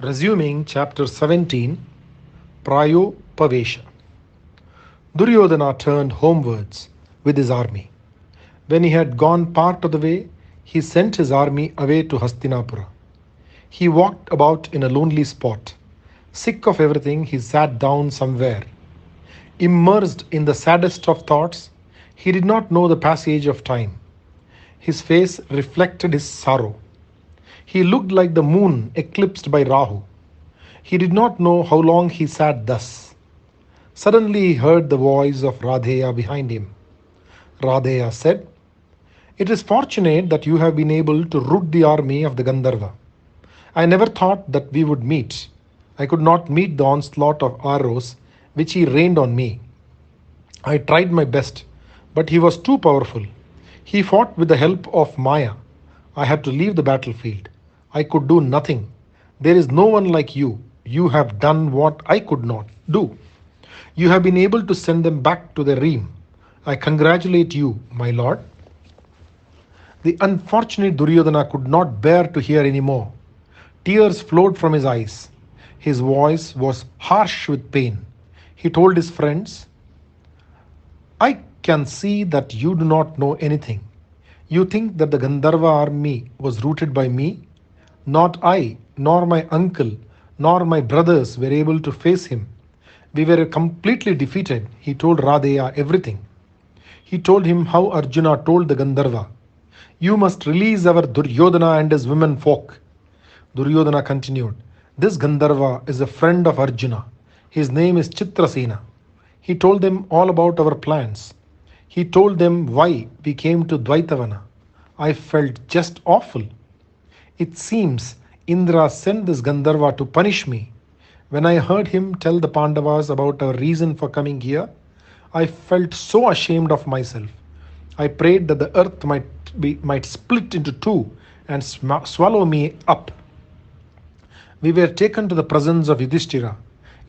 Resuming chapter 17, Pavesha. Duryodhana turned homewards with his army. When he had gone part of the way, he sent his army away to Hastinapura. He walked about in a lonely spot. Sick of everything, he sat down somewhere. Immersed in the saddest of thoughts, he did not know the passage of time. His face reflected his sorrow. He looked like the moon eclipsed by Rahu. He did not know how long he sat thus. Suddenly he heard the voice of Radheya behind him. Radheya said, "It is fortunate that you have been able to rout the army of the Gandharva. I never thought that we would meet. I could not meet the onslaught of arrows which he rained on me. I tried my best, but he was too powerful. He fought with the help of Maya. I had to leave the battlefield. I could do nothing. There is no one like you. You have done what I could not do. You have been able to send them back to their realm. I congratulate you, my lord." The unfortunate Duryodhana could not bear to hear any more. Tears flowed from his eyes. His voice was harsh with pain. He told his friends, "I can see that you do not know anything. You think that the Gandharva army was routed by me? Not I, nor my uncle, nor my brothers were able to face him. We were completely defeated." He told Radheya everything. He told him how Arjuna told the Gandharva, "You must release our Duryodhana and his women folk." Duryodhana continued, "This Gandharva is a friend of Arjuna. His name is Chitrasena." He told them all about our plans. He told them why we came to Dvaitavana. I felt just awful. It seems Indra sent this Gandharva to punish me. When I heard him tell the Pandavas about our reason for coming here, I felt so ashamed of myself. I prayed that the earth might split into two and swallow me up. We were taken to the presence of Yudhishthira.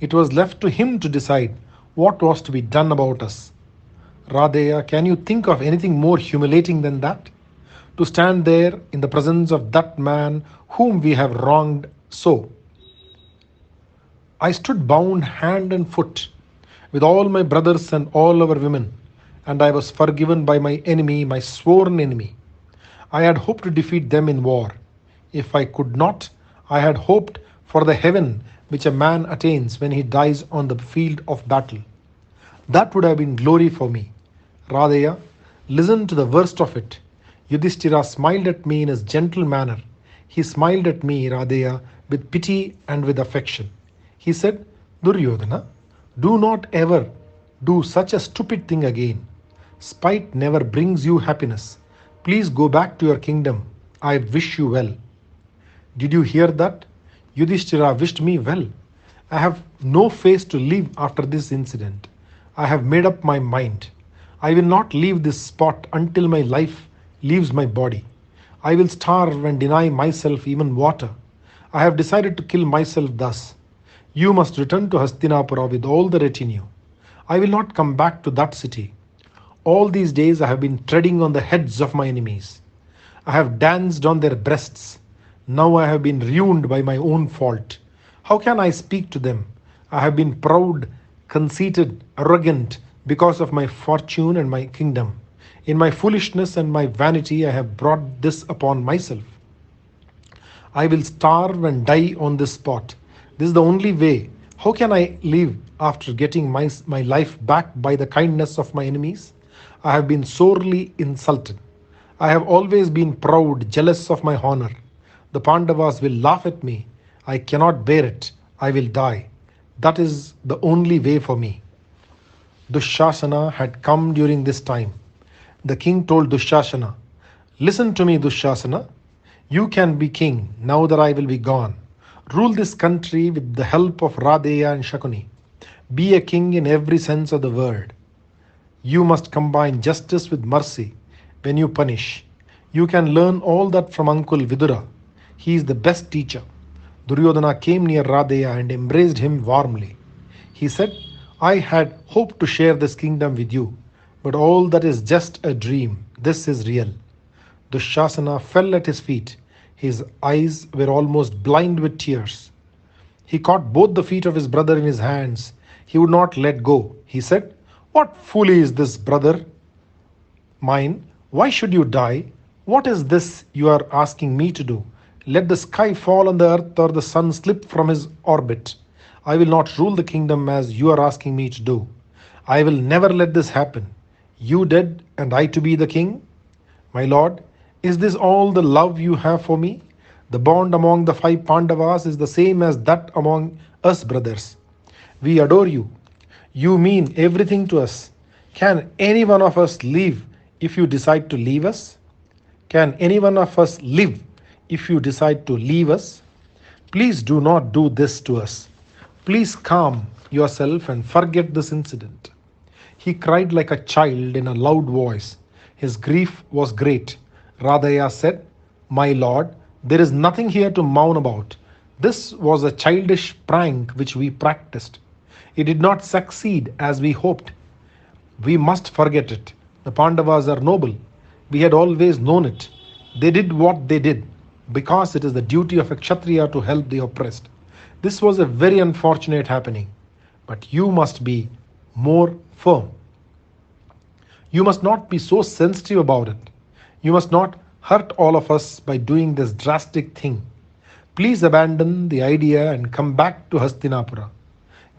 It was left to him to decide what was to be done about us. Radheya, can you think of anything more humiliating than that? To stand there in the presence of that man whom we have wronged so. I stood bound hand and foot with all my brothers and all our women, and I was forgiven by my enemy, my sworn enemy. I had hoped to defeat them in war. If I could not, I had hoped for the heaven which a man attains when he dies on the field of battle. That would have been glory for me. Radheya, listen to the worst of it. Yudhishthira smiled at me in his gentle manner. He smiled at me, Radheya, with pity and with affection. He said, "Duryodhana, do not ever do such a stupid thing again. Spite never brings you happiness. Please go back to your kingdom. I wish you well." Did you hear that? Yudhishthira wished me well. I have no face to live after this incident. I have made up my mind. I will not leave this spot until my life leaves my body. I will starve and deny myself even water. I have decided to kill myself thus. You must return to Hastinapura with all the retinue. I will not come back to that city. All these days I have been treading on the heads of my enemies. I have danced on their breasts. Now I have been ruined by my own fault. How can I speak to them? I have been proud, conceited, arrogant because of my fortune and my kingdom. In my foolishness and my vanity, I have brought this upon myself. I will starve and die on this spot. This is the only way. How can I live after getting my life back by the kindness of my enemies? I have been sorely insulted. I have always been proud, jealous of my honor. The Pandavas will laugh at me. I cannot bear it. I will die. That is the only way for me. Dushasana had come during this time. The king told Dushasana, "Listen to me, Dushasana. You can be king now that I will be gone. Rule this country with the help of Radheya and Shakuni. Be a king in every sense of the word. You must combine justice with mercy when you punish. You can learn all that from Uncle Vidura. He is the best teacher." Duryodhana came near Radheya and embraced him warmly. He said, "I had hoped to share this kingdom with you, but all that is just a dream. This is real." Dushasana fell at his feet. His eyes were almost blind with tears. He caught both the feet of his brother in his hands. He would not let go. He said, "What folly is this, brother mine? Why should you die? What is this you are asking me to do? Let the sky fall on the earth or the sun slip from his orbit. I will not rule the kingdom as you are asking me to do. I will never let this happen. You dead and I to be the king? My lord, is this all the love you have for me? The bond among the five Pandavas is the same as that among us brothers. We adore you. You mean everything to us. Can any one of us live if you decide to leave us? Can any one of us live if you decide to leave us? Please do not do this to us. Please calm yourself and forget this incident." He cried like a child in a loud voice. His grief was great. Radhaya said, "My lord, there is nothing here to mourn about. This was a childish prank which we practiced. It did not succeed as we hoped. We must forget it. The Pandavas are noble. We had always known it. They did what they did because it is the duty of a Kshatriya to help the oppressed. This was a very unfortunate happening, but you must be more firm. You must not be so sensitive about it. You must not hurt all of us by doing this drastic thing. Please abandon the idea and come back to Hastinapura.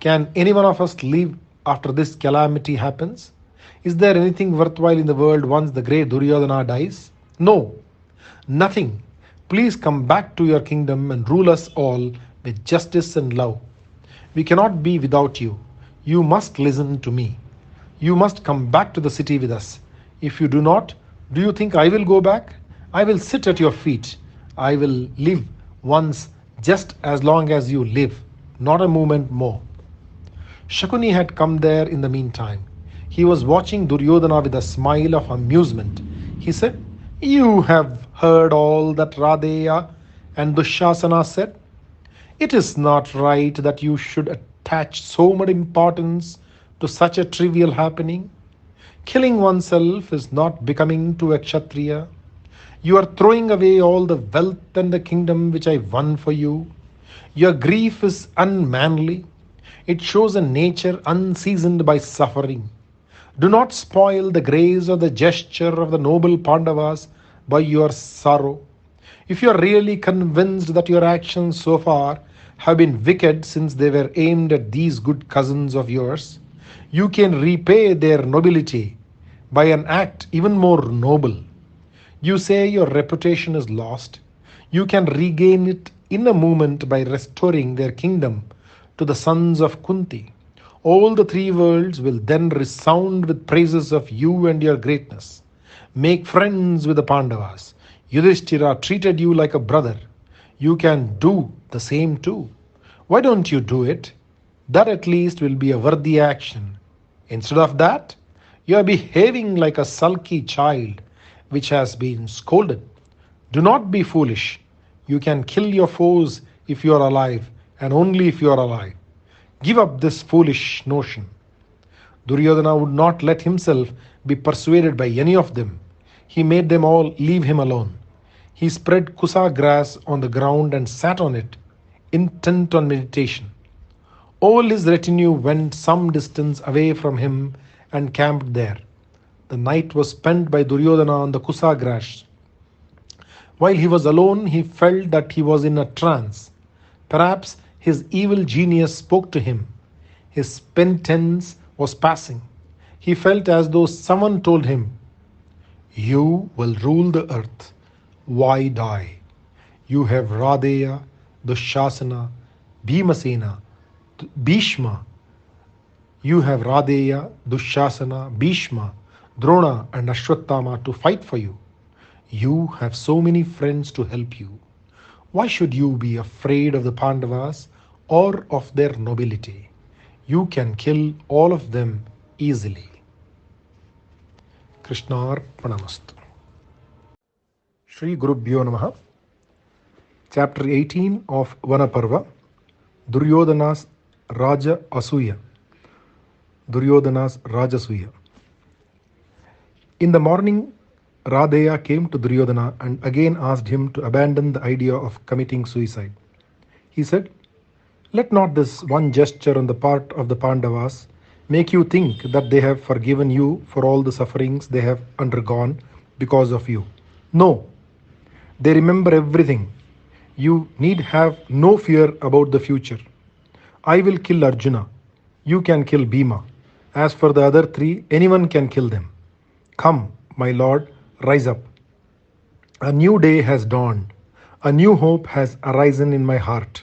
Can any one of us live after this calamity happens? Is there anything worthwhile in the world once the great Duryodhana dies? No, nothing. Please come back to your kingdom and rule us all with justice and love. We cannot be without you. You must listen to me. You must come back to the city with us. If you do not, do you think I will go back? I will sit at your feet. I will live once just as long as you live, not a moment more." Shakuni had come there in the meantime. He was watching Duryodhana with a smile of amusement. He said, "You have heard all that Radheya and Dushasana said. It is not right that you should attach so much importance to such a trivial happening. Killing oneself is not becoming to a Kshatriya. You are throwing away all the wealth and the kingdom which I won for you. Your grief is unmanly. It shows a nature unseasoned by suffering. Do not spoil the grace or the gesture of the noble Pandavas by your sorrow. If you are really convinced that your actions so far have been wicked since they were aimed at these good cousins of yours, you can repay their nobility by an act even more noble. You say your reputation is lost. You can regain it in a moment by restoring their kingdom to the sons of Kunti. All the three worlds will then resound with praises of you and your greatness. Make friends with the Pandavas. Yudhishthira treated you like a brother. You can do the same too. Why don't you do it? That at least will be a worthy action. Instead of that, you are behaving like a sulky child which has been scolded. Do not be foolish. You can kill your foes if you are alive, and only if you are alive. Give up this foolish notion." Duryodhana would not let himself be persuaded by any of them. He made them all leave him alone. He spread kusa grass on the ground and sat on it, intent on meditation. All his retinue went some distance away from him and camped there. The night was spent by Duryodhana on the kusa grass. While he was alone, he felt that he was in a trance. Perhaps his evil genius spoke to him. His penitence was passing. He felt as though someone told him, "You will rule the earth. Why die? You have Radheya, Dushasana, Bhimasena, Bhishma. You have Radheya, Dushasana, Bhishma, Drona and Ashwatthama to fight for you. You have so many friends to help you. Why should you be afraid of the Pandavas or of their nobility? You can kill all of them easily." Krishnarpanamastu. Shri Gurubhyo Namaha. Chapter 18 of Vanaparva. Duryodhanas Rajasuya. Duryodhanas Rajasuya. In the morning, Radheya came to Duryodhana and again asked him to abandon the idea of committing suicide. He said, Let not this one gesture on the part of the Pandavas make you think that they have forgiven you for all the sufferings they have undergone because of you. No, they remember everything. You need have no fear about the future. I will kill Arjuna. You can kill Bhima. As for the other three, anyone can kill them. Come, my lord, rise up. A new day has dawned. A new hope has arisen in my heart.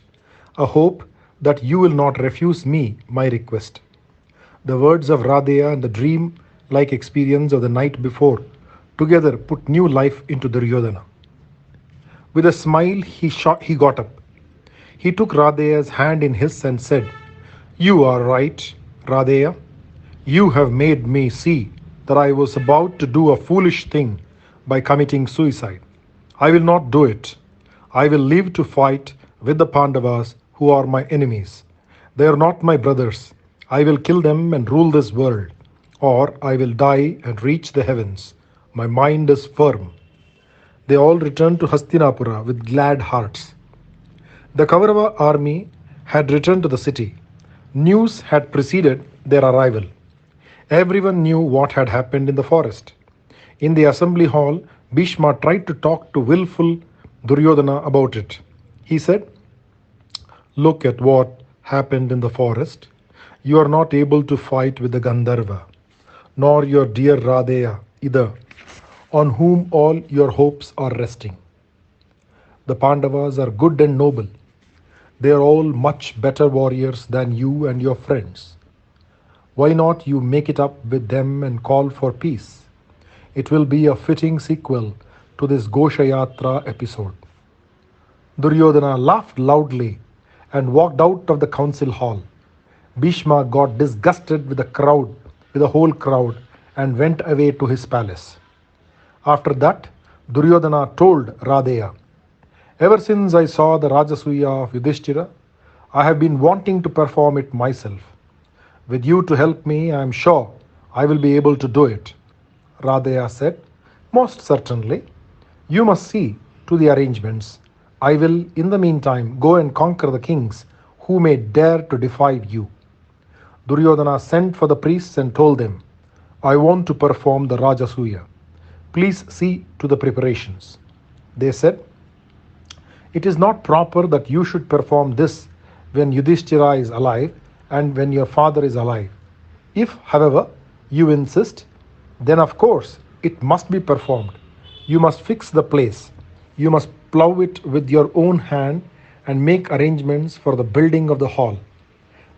A hope that you will not refuse me my request. The words of Radeya and the dream like experience of the night before together put new life into Duryodhana. With a smile, he got up. He took Radeya's hand in his and said, You are right, Radeya. You have made me see that I was about to do a foolish thing by committing suicide. I will not do it. I will live to fight with the Pandavas who are my enemies. They are not my brothers. I will kill them and rule this world, or I will die and reach the heavens. My mind is firm. They all returned to Hastinapura with glad hearts. The Kaurava army had returned to the city. News had preceded their arrival. Everyone knew what had happened in the forest. In the assembly hall, Bhishma tried to talk to willful Duryodhana about it. He said, Look at what happened in the forest. You are not able to fight with the Gandharva, nor your dear Radeya either, on whom all your hopes are resting. The Pandavas are good and noble. They are all much better warriors than you and your friends. Why not you make it up with them and call for peace? It will be a fitting sequel to this Goshayatra episode. Duryodhana laughed loudly and walked out of the council hall. Bhishma got disgusted with the whole crowd, and went away to his palace. After that, Duryodhana told Radeya, Ever since I saw the Rajasuya of Yudhishthira, I have been wanting to perform it myself. With you to help me, I am sure I will be able to do it. Radeya said, Most certainly. You must see to the arrangements. I will, in the meantime, go and conquer the kings who may dare to defy you. Duryodhana sent for the priests and told them, I want to perform the Rajasuya. Please see to the preparations. They said, It is not proper that you should perform this when Yudhishthira is alive and when your father is alive. If, however, you insist, then of course it must be performed. You must fix the place. You must plough it with your own hand and make arrangements for the building of the hall.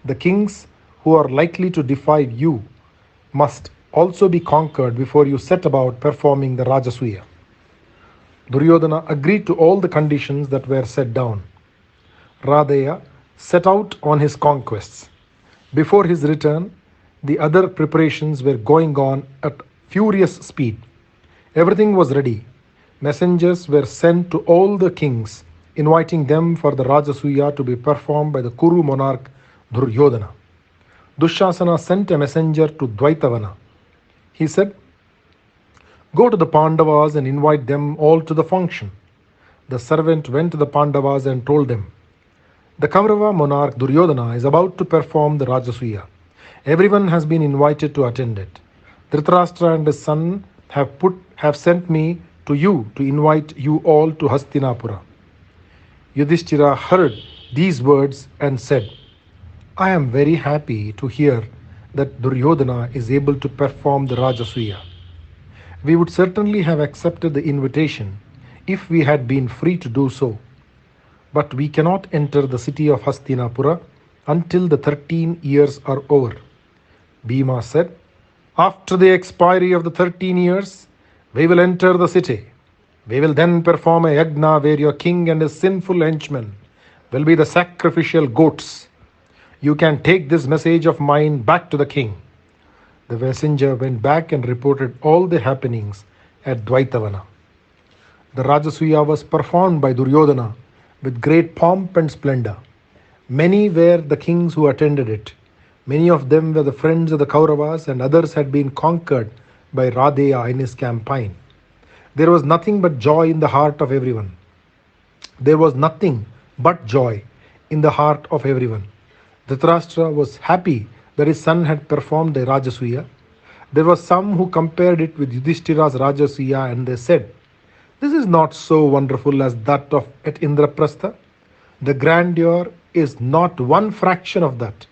The kings who are likely to defy you must also be conquered before you set about performing the Rajasuya. Duryodhana agreed to all the conditions that were set down. Radeya set out on his conquests. Before his return, the other preparations were going on at furious speed. Everything was ready. Messengers were sent to all the kings, inviting them for the Rajasuya to be performed by the Kuru monarch Duryodhana. Dushasana sent a messenger to Dvaitavana. He said, Go to the Pandavas and invite them all to the function. The servant went to the Pandavas and told them, The Kaurava monarch Duryodhana is about to perform the Rajasuya. Everyone has been invited to attend it. Dhritarashtra and his son have sent me to you to invite you all to Hastinapura. Yudhishthira heard these words and said, I am very happy to hear that Duryodhana is able to perform the Rajasuya. We would certainly have accepted the invitation if we had been free to do so. But we cannot enter the city of Hastinapura until the 13 years are over. Bhima said, After the expiry of the 13 years, we will enter the city. We will then perform a yagna where your king and his sinful henchmen will be the sacrificial goats. You can take this message of mine back to the king. The messenger went back and reported all the happenings at Dvaitavana. The Rajasuya was performed by Duryodhana with great pomp and splendor. Many were the kings who attended it. Many of them were the friends of the Kauravas, and others had been conquered by Radeya in his campaign. There was nothing but joy in the heart of everyone. There was nothing but joy. in the heart of everyone. Dhritarashtra was happy that his son had performed the Rajasuya. There were some who compared it with Yudhishthira's Rajasuya and they said, "This is not so wonderful as that of at Indraprastha. The grandeur is not one fraction of that."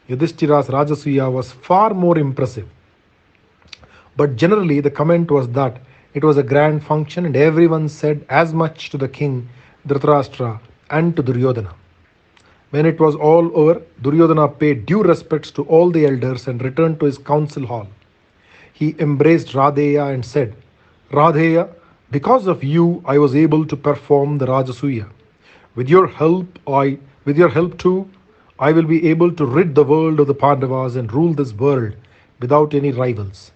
Yudhishthira's Rajasuya was far more impressive. But generally, the comment was that it was a grand function, and everyone said as much to the king Dhritarashtra and to Duryodhana. When it was all over, Duryodhana paid due respects to all the elders and returned to his council hall. He embraced Radheya and said, "Radheya, because of you I was able to perform the Rajasuya. With your help too, I will be able to rid the world of the Pandavas and rule this world without any rivals."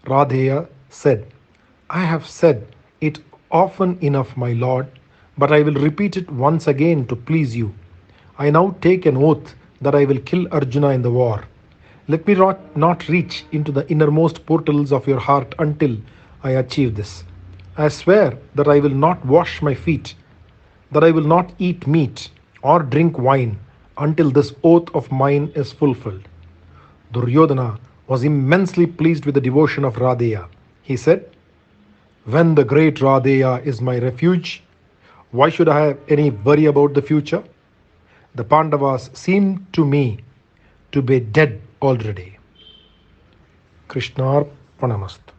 Radheya said, "I have said it often enough, my lord, but I will repeat it once again to please you. I now take an oath that I will kill Arjuna in the war. Let me not reach into the innermost portals of your heart until I achieve this. I swear that I will not wash my feet, that I will not eat meat or drink wine until this oath of mine is fulfilled." Duryodhana was immensely pleased with the devotion of Radheya. He said, "When the great Radheya is my refuge, why should I have any worry about the future? The Pandavas seem to me to be dead already." Krishnarpanamastu.